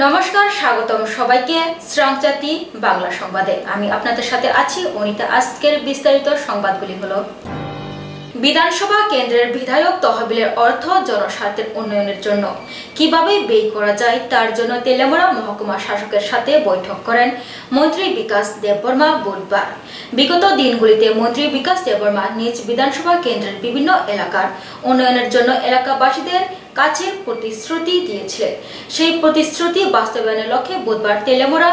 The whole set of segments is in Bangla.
নমস্কার, স্বাগতম সবাইকে শ্রংজাতি বাংলা সংবাদে। আমি আপনাদের সাথে আছি অনিতা। আজকের বিস্তারিত সংবাদগুলি হলো: বিধানসভা কেন্দ্রের বিধায়ক তহবিলের অর্থ জনস্বার্থের উন্নয়নের জন্য কিভাবে ব্যয় করা যায় তার জন্য তেলিয়ামুড়া মহকুমা শাসকের সাথে বৈঠক করেন মন্ত্রী বিকাশ দেববর্মা বুধবার। বিগত দিনগুলিতে মন্ত্রী বিকাশ দেববর্মা নিজ বিধানসভা কেন্দ্রের বিভিন্ন এলাকার উন্নয়নের জন্য এলাকাবাসীদের কাছে প্রতিশ্রুতি দিয়েছিলেন। সেই প্রতিশ্রুতি বাস্তবায়নের লক্ষ্যে বুধবার তেলিয়ামুড়া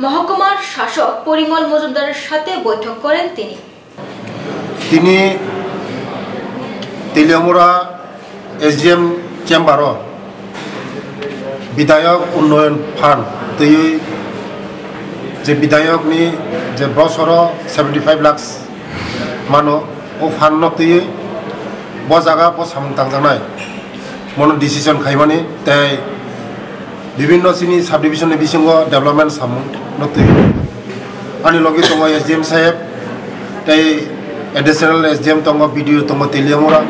মহকুমার শাসক পরিমল মজুমদারের সাথে বৈঠক করেন তিনি। তেলিয়ামুড়া SDM চেম্বার বিধায়ক উন্নয়ন ফান্ড তৈরি যে বিধায়কনি যে বছর 75 লাখ মানো ও ফান্ড তৈরি ব জায়গা ব সামুং তাंजानाय মনো ডিসিশন খাইমানি তাই বিভিন্ন সিনি সাব ডিভিশন বিসঙ্গ ডেভেলপমেন্ট সামুং তৈরি আনি লগে দङ SDM সাহেব তাই एडिशनल SDM दङ BDO दङ तेलियामुड़ा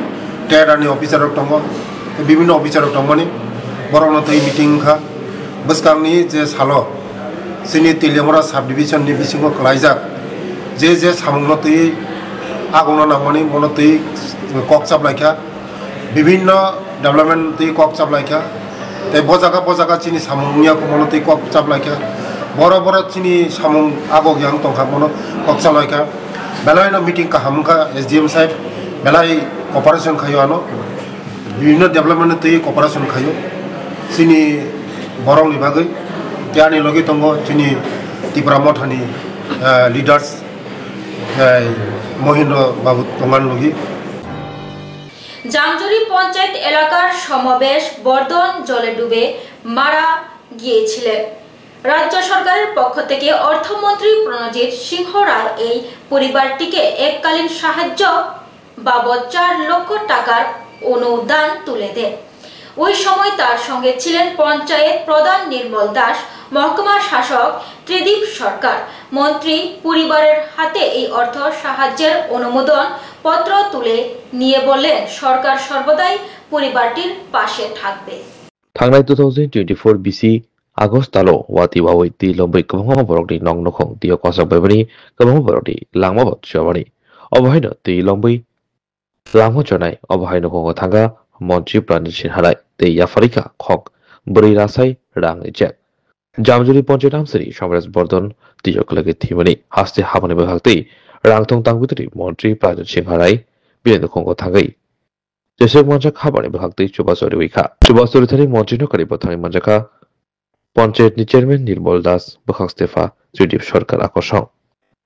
टेरानी अफिसार दङ विभिन्न अफिसार दंमोन बरनो तै मिटिं खा बसकांनि जे सालो सिनि तेलियामुड़ा साब डिविजन नि बिसिङाव खलायजाक जे सामुंनो तै आगौनो नांमानि मनो तै ककचाब लायखा विभिन्न डेभलपमेंट तै ककचाब लायखा तै बजागा सिनि सामुंनिया मनो तै ककचाब लायखा बर सिनि सामुं आगौ ग्यां दंखा मनो ककचाब लायखा बेलाय मीटिंग का हमका SDM साहेब बेलाय कॉपरेशन खायो आनो विभिन्न डेभलपमेंट तै कॉपरेशन खायो सिनी बरं विभागै त्यानि लगे दङ सिनी त्रिपुरा मठानि लिडार्स महेन्द्र बाबू दंगान लगी। জামজুরি পঞ্চায়েত এলাকার সমাবেশ বর্ধন জলে ডুবে মারা গিয়েছিলেন। রাজ্য সরকারের পক্ষ থেকে অর্থমন্ত্রী প্রণজিৎ সিংহ রায় এই পরিবারটিকে এককালীন সাহায্য বাবদ 4 লক্ষ টাকার অনুদান তুলে দেন। ওই সময় তার সঙ্গে ছিলেন পঞ্চায়েত প্রধান নির্মল দাস, মহকুমা শাসক ত্রিদীপ সরকার। মন্ত্রী পরিবারের হাতে এই অর্থ সাহায্যের অনুমোদন পত্র তুলে নিয়ে বললেন সরকার সর্বদাই পরিবারটির পাশে থাকবে। थांनाय 2024 BC Agust talo wati wawai ti lombai kabangma borokni nong nokhong ti kosak babani kabangma borokni langma bot chabani obahaino ti lombai langma jonai obahaino kongo thanga montri Pranjit Sinha te yafarika khok bri rasai rang ejek jamjuri ponchayat amsari samras bordon ti yoklage thimani haste habani bahakti rangthong tangbitri montri Pranjit Sinha biendo kongo thangai jesek manjak habani bahakti chubasori wika chubasori thani montri nokari bothani manjaka panchayat chairman Nirmal Das বখাস্তেফা ত্রিদীপ সরকার আকর্ষণ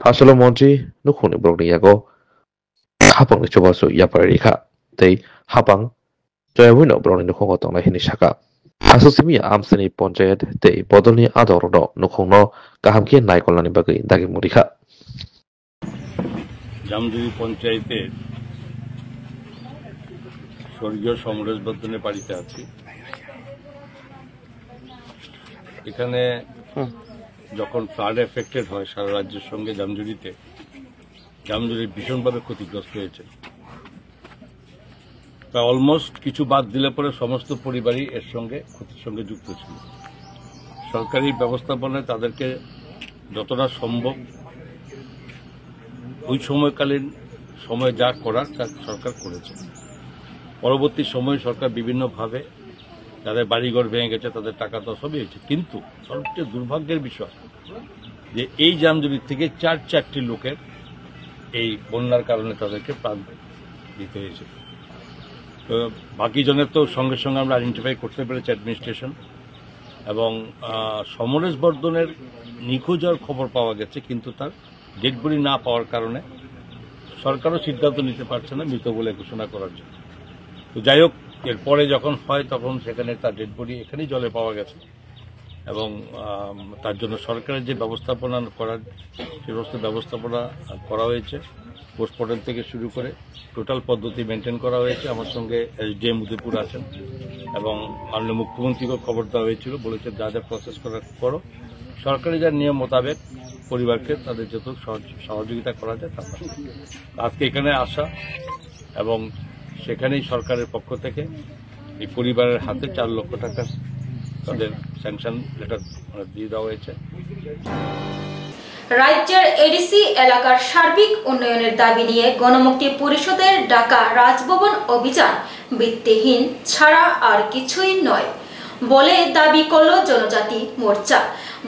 আসলে মন্ত্রী নুখুনি ব্রগনি ইয়াগো হাপাং চবাসু ইয়াপার রেখা তাই হাপাং জয়বুইন ব্রগনি নুখঙ্গ তংনা হিনি শাখা আসুসিমি আমসেনি পঞ্চায়েত তাই বদলনি আদর নুখংন কাহামকে নাইকলনানি বাগৈ দাগি মুরিখা জামজুরি পঞ্চায়েতের স্বর্গীয় সমরেশ বর্ধনের বাড়িতে আছি। এখানে যখন ফ্লাড এফেক্টেড হয় সারা রাজ্যের সঙ্গে জামজুরি ভীষণভাবে ক্ষতিগ্রস্ত হয়েছে। প্রায় অলমোস্ট কিছু বাদ দিলে পরে সমস্ত পরিবারই এর সঙ্গে ক্ষতির সঙ্গে যুক্ত ছিল। সরকারি ব্যবস্থাপনায় তাদেরকে যতটা সম্ভব ওই সময়কালীন সময় যা করার তা সরকার করেছে। পরবর্তী সময়ে সরকার বিভিন্নভাবে যাদের বাড়িঘর ভেঙে গেছে তাদের টাকা তো সবই হয়েছে, কিন্তু সবচেয়ে দুর্ভাগ্যের বিষয় যে এই জামজুরি থেকে 4টি লোকের এই বন্যার কারণে তাদেরকে প্রাণ দিতে হয়েছে। তো বাকি জনের তো সঙ্গে সঙ্গে আমরা আইডেন্টিফাই করতে পেরেছি অ্যাডমিনিস্ট্রেশন, এবং সমরেশ বর্ধনের নিখোঁজ হওয়ার খবর পাওয়া গেছে, কিন্তু তার ডেড বডি না পাওয়ার কারণে সরকারও সিদ্ধান্ত নিতে পারছে না মৃত বলে ঘোষণা করার জন্য। তো যাই হোক, এরপরে যখন হয় তখন সেখানে তার ডেড বডি এখানেই জলে পাওয়া গেছে, এবং তার জন্য সরকারের যে ব্যবস্থাপনা করার সমস্ত ব্যবস্থাপনা করা হয়েছে, পোস্টমর্টম থেকে শুরু করে টোটাল পদ্ধতি মেনটেন করা হয়েছে। আমার সঙ্গে SDM উদয়পুর আছেন, এবং মাননীয় মুখ্যমন্ত্রীকেও খবর দেওয়া হয়েছিল, বলেছে যা যা প্রসেস করার করো, সরকারি যার নিয়ম মোতাবেক পরিবারকে তাদের যত সহযোগিতা করা যায় তা। আজকে এখানে আসা এবং সেখানেই সরকারের পক্ষ থেকে এই পরিবারের হাতে 4 লক্ষ টাকার তাদের স্যাংশন লেটার দিয়ে দেওয়া হয়েছে। রাজ্যের এডিসি এলাকার সার্বিক উন্নয়নের দাবি নিয়ে গণমুক্তি পরিষদের ডাকা রাজভবন অভিযান ভিত্তিহীন ছাড়া আর কিছুই নয় বলে দাবি করল জনজাতি মোর্চা।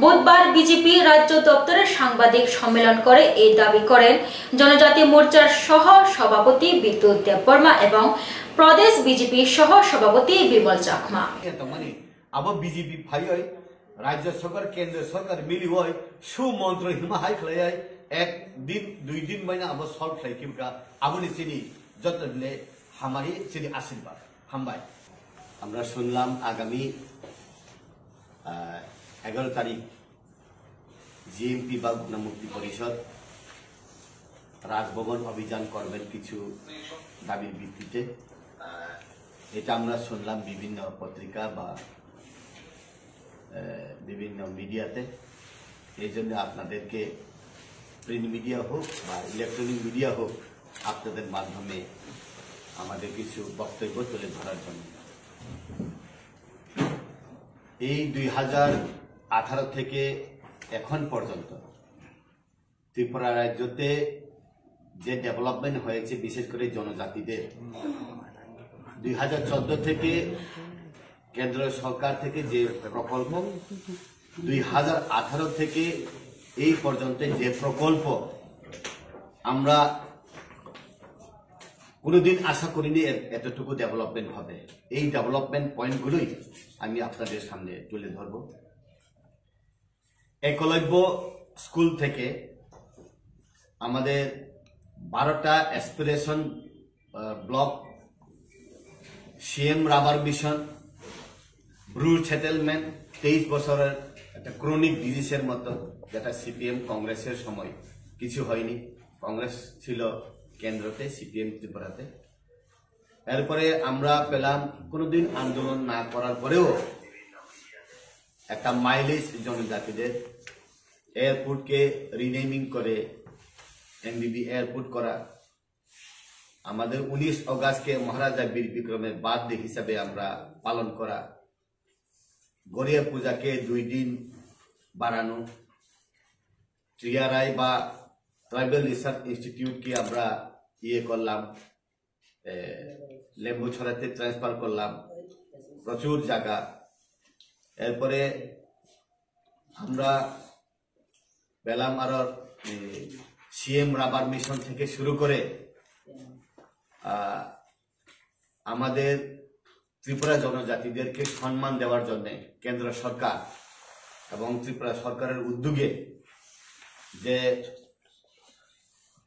বুধবার বিজেপি রাজ্য দপ্তরের সাংবাদিক সম্মেলন করে এই দাবি করেন জনজাতি মোর্চার সহ সভাপতি বিদ্যুৎ দেববর্মা এবং প্রদেশ বিজেপি সহ সভাপতি বিমল চাকমা। अब बीजेपी फाई राज्य सरकार केंद्र सरकार मिली हुई सुमंत्र हिमाहाय खलाय एक दिन 2 दिन महीना अब सॉल्व खलाय किबका आबुनि सिनी जतले हमारी सिनी आशीर्वाद हामबाय। আমরা শুনলাম আগামী 11 তারিখ জিএমপি বা গণমুক্তি পরিষদ রাজভবন অভিযান করবেন কিছু দাবির ভিত্তিতে। এটা আমরা শুনলাম বিভিন্ন পত্রিকা বা বিভিন্ন মিডিয়াতে। এই জন্য আপনাদেরকে প্রিন্ট মিডিয়া হোক বা ইলেকট্রনিক মিডিয়া হোক আপনাদের মাধ্যমে আমাদের কিছু বক্তব্য তুলে ধরার জন্য। এই 2018 থেকে এখন পর্যন্ত ত্রিপুরা রাজ্যতে যে ডেভেলপমেন্ট হয়েছে বিশেষ করে জনজাতিদের 2014 থেকে কেন্দ্র সরকার থেকে যে প্রকল্প 2018 থেকে এই পর্যন্ত যে প্রকল্প আমরা কোনোদিন আশা করিনি এতটুকু ডেভেলপমেন্ট হবে। এই ডেভেলপমেন্ট পয়েন্টগুলোই আমি আপনাদের সামনে তুলে ধরব। একলব্য স্কুল থেকে আমাদের 12টা aspiration block, CM rubber mission, Bru settlement 23 বছরের একটা ক্রনিক ডিজিজের মতো, যেটা সিপিএম কংগ্রেসের সময় কিছু হয়নি। কংগ্রেস ছিল কেন্দ্রতে, সিপিএম ত্রিপুরাতে। এরপরে আমরা পেলাম কোনোদিন আন্দোলন না করার পরেও একটা মাইলেজ জনজাতিদের এয়ারপোর্টকে রিনেমিং করে এমবিবি এয়ারপোর্ট করা, আমাদের 19 অগাস্টকে মহারাজা বীর বিক্রমের বার্থডে হিসাবে আমরা পালন করা, গড়িয়া পূজাকে 2 দিন বাড়ানো, টিআরআই বা ট্রাইবাল রিসার্চ ইনস্টিটিউটকে আমরা করলাম, লেম্বুছড়াতে ট্রান্সফার করলাম, প্রচুর জায়গা। এরপরে আমরা পেলাম আরো সিএম রাবার মিশন থেকে শুরু করে আমাদের ত্রিপুরা জনজাতিদেরকে সম্মান দেওয়ার জন্য কেন্দ্র সরকার এবং ত্রিপুরা সরকারের উদ্যোগে যে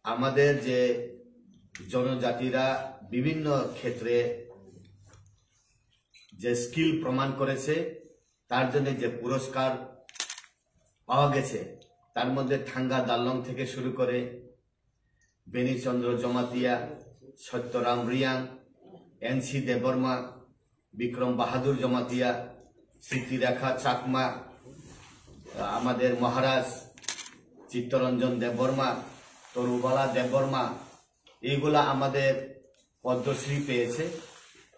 আমাদের যে জনজাতিরা বিভিন্ন ক্ষেত্রে যে স্কিল প্রমাণ করেছে তার জন্য যে পুরস্কার পাওয়া গেছে, তার মধ্যে ঠাঙ্গা দাল্লং থেকে শুরু করে বেনিচন্দ্র জমাতিয়া, সত্যরাম রিয়াং, এনসি দেববর্মা, বিক্রম বাহাদুর জমাতিয়া, স্মৃতিরেখা চাকমা, আমাদের মহারাজ চিত্তরঞ্জন দেববর্মা, তরুবালা দেববর্মা, এইগুলা আমাদের পদ্মশ্রী পেয়েছে।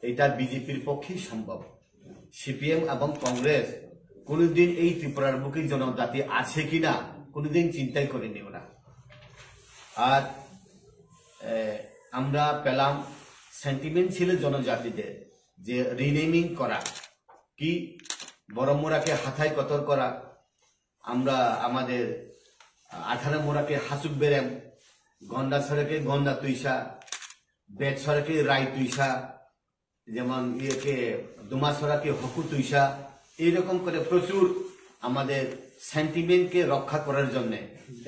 এটা বিজেপির পক্ষেই সম্ভব। সিপিএম এবং কংগ্রেস কোনোদিন এই ত্রিপুরার বুকে জনজাতি আছে কিনা কোনোদিন চিন্তাই করেনি ওরা। আর আমরা পেলাম সেন্টিমেন্ট ছিল জনজাতিদের যে রিনেমিং করা, কি বড়মোড়াকে হাথায় কতর করা, আমরা আমাদের 18 মোড়াকে হাসুক বেরেম, গন্ডা সড়কে গন্ডা তুইসা, বেদ সড়কে রাই তুইসা, যেমন ইয়েকে দুমাসরাকে হকু তুইসা, এইরকম করে প্রচুর আমাদের সেন্টিমেন্টকে রক্ষা করার জন্য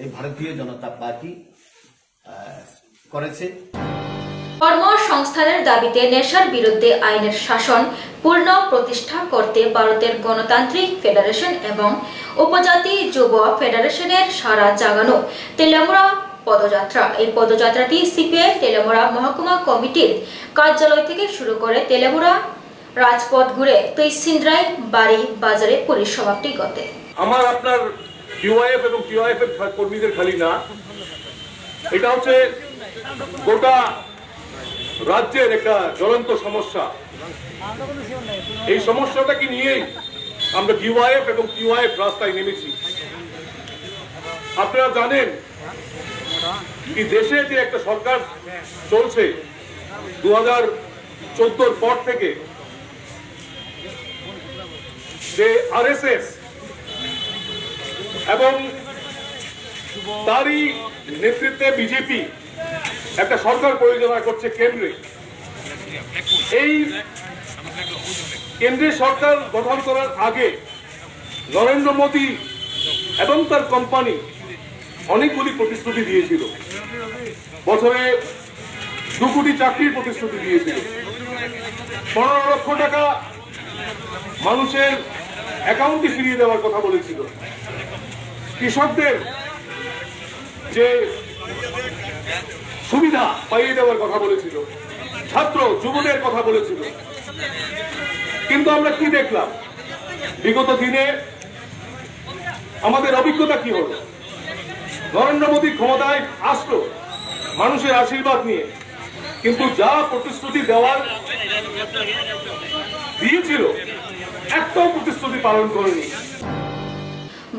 এই ভারতীয় জনতা পার্টি করেছে। কর্মসংস্থানের দাবিতে নেশার বিরুদ্ধে আইনের শাসন পূর্ণ প্রতিষ্ঠা করতে ভারতের গণতান্ত্রিক ফেডারেশন এবং উপজাতি যুব ফেডারেশনের সারা জাগানো তেলেমুড়া পদযাত্রা। এই পদযাত্রাটি সিপিআই তেলেমুড়া মহকুমা কমিটির কার্যালয় থেকে শুরু করে তেলেমুড়া রাজপথ ঘুরে তৈসিন্দ্রাই বাড়ি বাজারে পরিসমাপ্তি ঘটে। আমার আপনার ইউআইএফ এবং টিওআইএফ এর কর্মীদের খালি না, এটা হচ্ছে গোটা রাজ্যের একটা জ্বলন্ত সমস্যা। এই সমস্যাটাকে নিয়েই আমরা ডিওয়াইএফ এবং টিওআইএফ রাস্তায় নেমেছি। আপনারা জানেন কি দেশে যে একটা সরকার চলছে 2014 পর থেকে, যে আরএসএস এবং তারই নেতৃত্বে বিজেপি একটা সরকার পরিচালনা করছে কেন্দ্রে। এই কেন্দ্রের সরকার গঠন করার আগে নরেন্দ্র মোদী এবং তার কোম্পানি অনেকগুলি প্রতিশ্রুতি দিয়েছিল। বছরে 2 কোটি চাকরির প্রতিশ্রুতি দিয়েছিল, 15 লক্ষ টাকা মানুষের অ্যাকাউন্টে ফিরিয়ে দেওয়ার কথা বলেছিল, কৃষকদের যে সুবিধা পাইয়ে দেওয়ার কথা বলেছিল, ছাত্র যুবদের কথা বলেছিল। কিন্তু আমরা কি দেখলাম বিগত দিনে? আমাদের অভিজ্ঞতা কি হলো? নরেন্দ্র মোদী ক্ষমতায় আসলো মানুষের আশীর্বাদ নিয়ে, কিন্তু যা প্রতিশ্রুতি দেওয়ার দিয়েছিল একটাও প্রতিশ্রুতি পালন করেনি।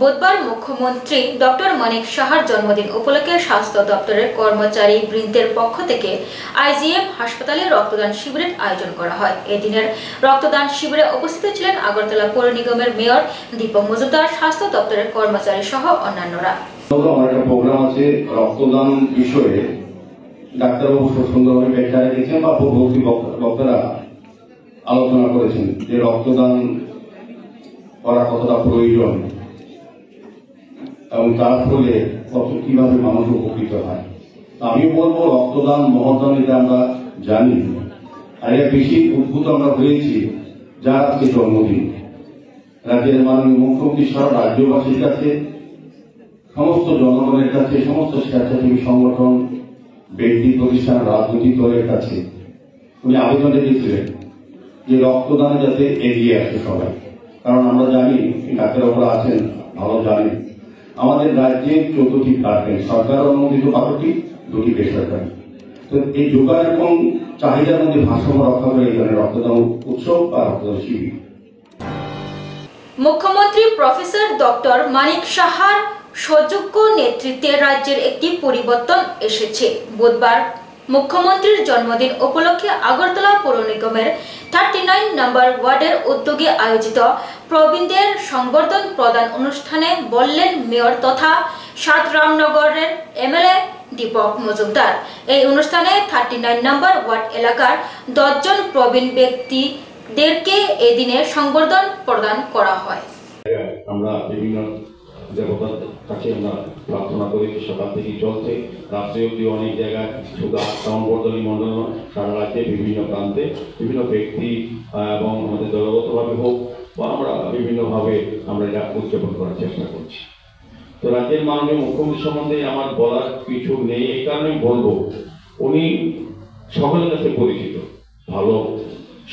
বুধবার মুখ্যমন্ত্রী ডক্টর মানিক সাহার জন্মদিন উপলক্ষে স্বাস্থ্য দপ্তরের কর্মচারী বৃন্দের পক্ষ থেকে আইজিএম হাসপাতালে রক্তদান শিবিরের আয়োজন করা হয়। এদিনের রক্তদান শিবিরে উপস্থিত ছিলেন আগরতলা পৌর নিগমের মেয়র দীপক মজুমদার, স্বাস্থ্য দপ্তরের কর্মচারী সহ অন্যান্যরা। আমার একটা প্রোগ্রাম আছে রক্তদান বিষয়ে, ডাক্তারবাবু সুন্দরভাবে ব্যাখ্যা রেখেছেন বা পূর্ববর্তী বক্তারা আলোচনা করেছেন যে রক্তদান করা কতটা প্রয়োজন এবং তার ফলে কত কিভাবে মানুষ উপকৃত হয়। আমি বলবো রক্তদান মহদান এটা আমরা জানি, আর এটা বেশি উদ্ভূত আমরা হয়েছি যার আজকে জন্মদিন। রাজ্যের মাননীয় মুখ্যমন্ত্রী সহ রাজ্যবাসীর কাছে, সমস্ত জনগণের কাছে, সমস্ত স্বেচ্ছাসেবী সংগঠন, ব্যক্তি প্রতিষ্ঠান, রাজনৈতিক দলের কাছে উনি আবেদন রেখেছিলেন যে রক্তদানে যাতে এগিয়ে আসে সবাই। কারণ আমরা জানি ডাক্তারবাবুরা আছেন ভালো জানেন আমাদের রাজ্যে 14টি ব্লাড ব্যাংক, সরকার অনুমোদিত 12টি, 2টি বেসরকারি। তো এই যোগান এবং চাহিদার মধ্যে ভারসাম্য রক্ষা করে এই ধরনের রক্তদান উৎসব বা রক্তদান শিবির। মুখ্যমন্ত্রী প্রফেসর ডক্টর মানিক সাহার সুযোগ্য নেতৃত্বে রাজ্যের একটি পরিবর্তন এসেছে। বুধবার মুখ্যমন্ত্রীর জন্মদিন উপলক্ষে আগরতলা পৌর নিগমের 39 নম্বর ওয়ার্ডের উদ্যোগে আয়োজিত প্রবীণদের সংবর্ধন প্রদান অনুষ্ঠানে বললেন মেয়র তথা সাতরামনগরের এমএলএ দীপক মজুমদার। এই অনুষ্ঠানে 39 নম্বর ওয়ার্ড এলাকার 10 জন প্রবীণ ব্যক্তিদেরকে এদিনে সংবর্ধন প্রদান করা হয়। আমরা বিভিন্ন দেবতার কাছে আমরা প্রার্থনা করি, সকাল থেকে চলছে, রাত্রে অব্দি অনেক জায়গায়, শুধু টাউনবর্ধনী মন্ডল সারা রাজ্যে বিভিন্ন প্রান্তে বিভিন্ন ব্যক্তি এবং আমাদের দলগতভাবে হোক বা আমরা বিভিন্নভাবে আমরা এটা উদযাপন করার চেষ্টা করছি। তো রাজ্যের মাননীয় মুখ্যমন্ত্রী সম্বন্ধে আমার বলার কিছু নেই, এই কারণেই বলবো উনি সকলের কাছে পরিচিত, ভালো,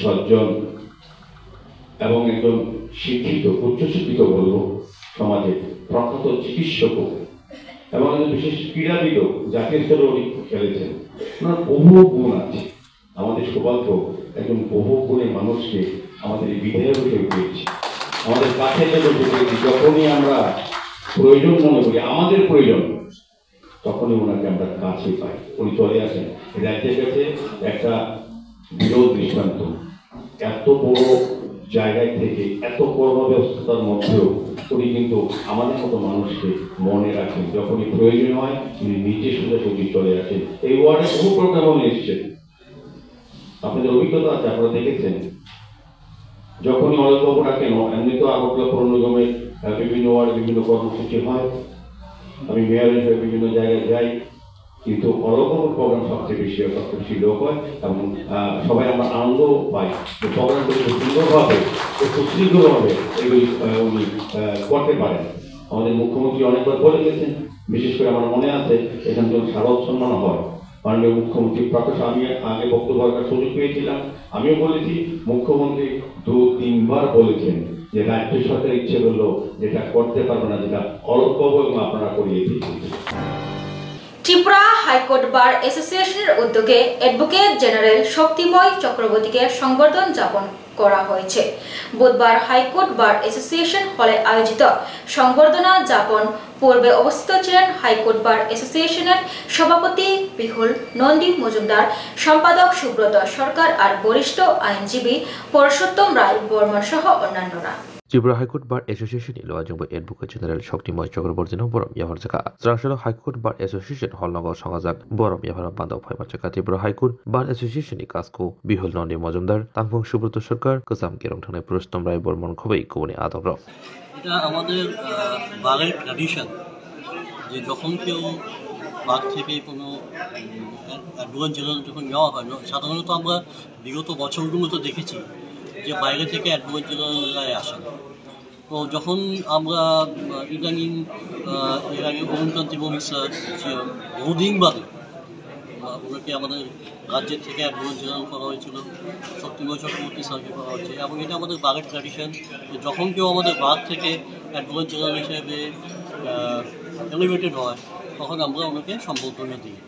সজ্জন এবং একজন শিক্ষিত, উচ্চশিক্ষিত বলবো সমাজে, প্রখ্যাত চিকিৎসক এবং একজন বিশেষ ক্রীড়াবিদ, জাতীয় স্তরে উনি খেলেছেন। ওনার বহু গুণ আছে। আমাদের সৌভাগ্য একজন বহু গুণের মানুষকে আমাদের এই বিধায়ক হিসেবে পেয়েছি, আমাদের কাছে পেয়েছি। যখনই আমরা প্রয়োজন মনে করি, আমাদের প্রয়োজন, তখনই ওনাকে আমরা কাছে পাই, উনি চলে আসেন। রাজ্যের কাছে একটা বিরোধ দৃষ্টান্ত, এত বড় জায়গায় থেকে এত কর্মব্যস্ততার মধ্যেও উনি কিন্তু আমাদের মতো মানুষকে মনে রাখেন। যখনই প্রয়োজন হয় উনি নিজে সোজাসুজি চলে আসেন। এই ওয়ার্ডে বহু প্রোগ্রাম এসেছেন, আপনাদের অভিজ্ঞতা আছে, আপনারা দেখেছেন। যখনই অলোকবাবু ডাকেন, এমনি তো আগরতলা পৌর নিগমের বিভিন্ন ওয়ার্ডে বিভিন্ন কর্মসূচি হয়, আমি মেয়র হিসেবে বিভিন্ন জায়গায় যাই, কিন্তু অলোকবাবুর প্রোগ্রাম সবচেয়ে বেশি লোক হয় এবং সবাই আমরা আনন্দ পাই। প্রোগ্রামগুলি খুব সুন্দরভাবে, খুব সুশৃঙ্খলভাবে এগুলি উনি করতে পারেন। আমাদের মুখ্যমন্ত্রী অনেকবার বলে গেছেন, বিশেষ করে আমার মনে আছে এখানে যখন শারদ সম্মান হয়, মাননীয় মুখ্যমন্ত্রী প্রকাশ, আমি আগে বক্তব্য রাখার সুযোগ পেয়েছিলাম, আমিও বলেছি, মুখ্যমন্ত্রী 2-3 বার বলেছেন যে রাজ্য সরকার ইচ্ছে করলো যেটা করতে পারবে না, যেটা অলোকবাবু এবং আপনারা করিয়ে দিয়েছেন। ত্রিপুরা হাইকোর্ট বার অ্যাসোসিয়েশনের উদ্যোগে অ্যাডভোকেট জেনারেল শক্তিময় চক্রবর্তীকে সংবর্ধনা জ্ঞাপন করা হয়েছে। বুধবার হাইকোর্ট বার অ্যাসোসিয়েশন হলে আয়োজিত সংবর্ধনা জ্ঞাপন পূর্বে উপস্থিত ছিলেন হাইকোর্ট বার অ্যাসোসিয়েশনের সভাপতি বিহুল নন্দী মজুমদার, সম্পাদক সুব্রত সরকার আর বরিষ্ঠ আইনজীবী পুরুষোত্তম রায় বর্মন সহ অন্যান্যরা। ত্রিপুরা হাইকোর্ট বার এসোসিয়েশনनि লজংबो एडभोकेट जेनेरेल शक्तिमय चक्रवर्तीनो बरम याफार जाका स्रांसर हाइकोर्ट बार एसोसिएशन हलनगर संगाजाक बरम याफार बान्दाव फाइबार जाका त्रिपुरा हाइकोर्ट बार एसोसिएशननि काजखौ बिहुल नन्दि मजुमदार, तांफं सुब्रत सरकार, गोजाम गेरं थांनाय पुरुषोत्तम राय बर्मन खबै गुबुननि आदर। এটা আমাদের বারের ট্র্যাডিশন যে যখন কেউ বাগ থেকে কোনো অ্যাডভোকেট জেনারেল যখন নেওয়া হয়, সাধারণত আমরা বিগত বছরগুলোতে দেখেছি যে বাইরে থেকে অ্যাডভোকেট জেনারেলরাই আসেন। তো যখন আমরা ইদানিং এর আগে অরুণকান্তি ভৌমিক স্যার বহুদিন বাদে ওনাকে আমাদের রাজ্যের থেকে অ্যাডভোকেট জেনারেল করা হয়েছিল, শক্তিময় চক্রবর্তী স্যারকে করা হচ্ছে, এবং এটা আমাদের বাগের ট্র্যাডিশন যে যখন কেউ আমাদের বাগ থেকে অ্যাডভোকেট জেনারেল হিসেবে এলিভেটেড হয় তখন আমরা ওনাকে সম্বর্ধনা দিই।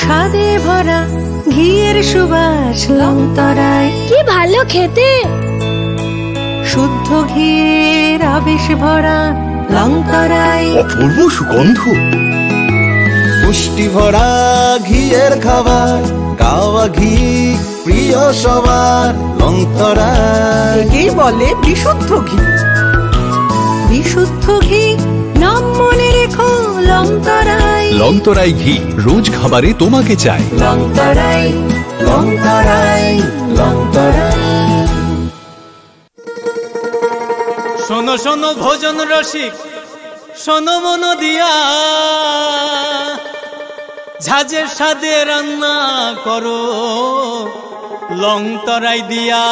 স্বাদে ভরা ঘিয়ের সুবাস লংতরায়, কি ভালো খেতে, শুদ্ধ ঘিয়ের আবেশ ভরা লংতরায়, অপূর্ব সুগন্ধ, পুষ্টি ভরা ঘিয়ের খাবার, কাওয়া ঘি প্রিয় সবার লংতরায়। কি বলে বিশুদ্ধ ঘি, বিশুদ্ধ ঘি নাম মনে রেখো লংতরাই। লংতরাই ঘি রোজ খাবারে তোমাকে চাই। লংতরাই, লংতরাই, লংতরাই। শোনো শোনো ভোজন রসিক, শোনো মন দিয়া, ঝাঁঝের স্বাদে রান্না করো লংতরাই দিয়া।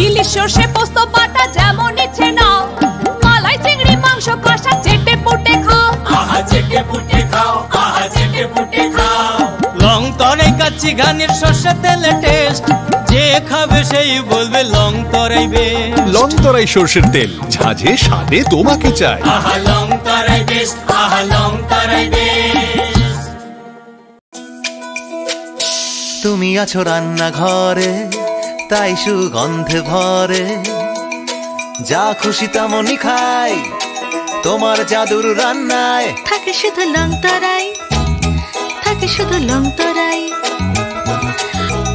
ইলিশ সর্ষে পোস্ত বাটা যেমন ইচ্ছে নাও, মালাই চিংড়ি মাংস কষা চেটে পুটে খাও, আহা চেটে পুটে খাও, আহা চেটে পুটে খাও। লংতরাই কাচ্চি ঘানির সর্ষে তেলে টেস্ট, যে খাবে সেই বলবে লংতরাই বেশ। লংতরাই সর্ষের তেল, ঝাঁঝে স্বাদে তোমাকে চাই। আহা লংতরাই বেশ, আহা লংতরাই বেশ। তুমি আছো রান্নাঘরে, তাই সুগন্ধে ভরে, যা খুশি তেমনই খাই, তোমার জাদুর রান্নায় থাকে শুধু লংতরাই, থাকে শুধু লংতরাই।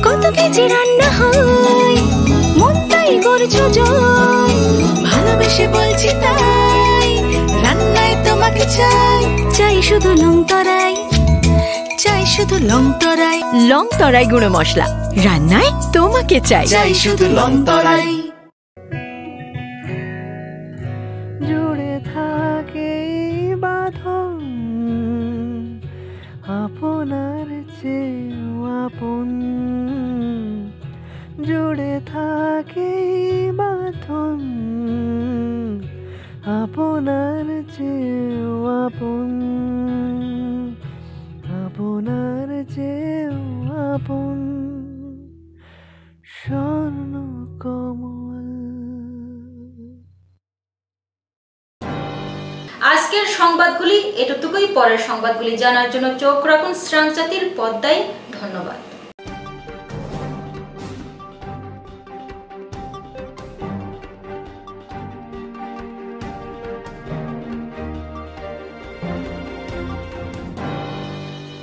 কত কেজি রান্না হয়, মন তাই করছো জয়, ভালোবেসে বলছি তাই, রান্নায় তোমাকে চাই, চাই শুধু লংতরাই, শুধু লং তরাই। লং তরাই গুঁড়ো মশলা, রান্নায় তোমাকে চাই। চাই শুধু লং তরাই। জুড়ে থাকে বাঁধন আপনার চেয়েও আপন। জুড়ে থাকে বাঁধন আপনার চেয়েও আপন। আপনার চেয়েও আপন স্বর্ণ কমল। আজকের সংবাদগুলি এতটুকুই। পরের সংবাদগুলি জানার জন্য চোখ রাখুন শ্রাংচাতির পর্দায়। ধন্যবাদ।